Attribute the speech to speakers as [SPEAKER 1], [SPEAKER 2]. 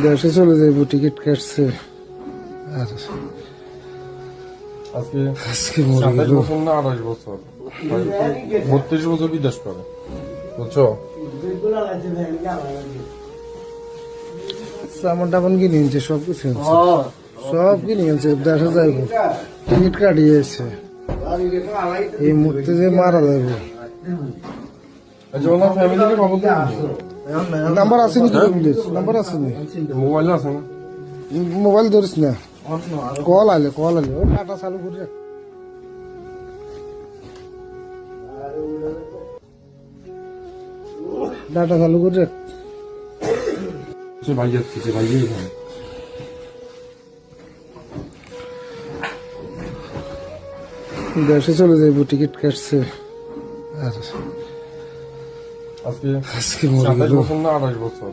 [SPEAKER 1] দেশে চলে যাইব, টিকিট কাটছে। আর আজকে মরে গেল।
[SPEAKER 2] 27 বছর না 28 বছর, 32 বছর বিদেশ করে, বুঝছো?
[SPEAKER 1] সামান টামান কিনে নিচ্ছে, সব কিছু সব কিনে নিচ্ছে। দেশে যাইব, টিকিট কাটিয়েছে। এই মুহূর্তে যে মারা যাইব।
[SPEAKER 2] ফ্যামিলিকে খবর দেন,
[SPEAKER 1] নাম্বার আছে নি? নাম্বার আছে নি?
[SPEAKER 2] মোবাইল আছে না?
[SPEAKER 1] মোবাইল ধরিস না, কল আলে ও ডাটা চালু করে রাখ। ডাটা চালু করে রাখ।
[SPEAKER 2] সে ভাই যাচ্ছে, সে ভাই এখানে।
[SPEAKER 1] দেশে চলে যাইব, টিকিট কাটছে। আর
[SPEAKER 2] আজকে
[SPEAKER 1] আজকে মরে
[SPEAKER 2] 27
[SPEAKER 1] গেল।
[SPEAKER 2] বছর না 28 বছর।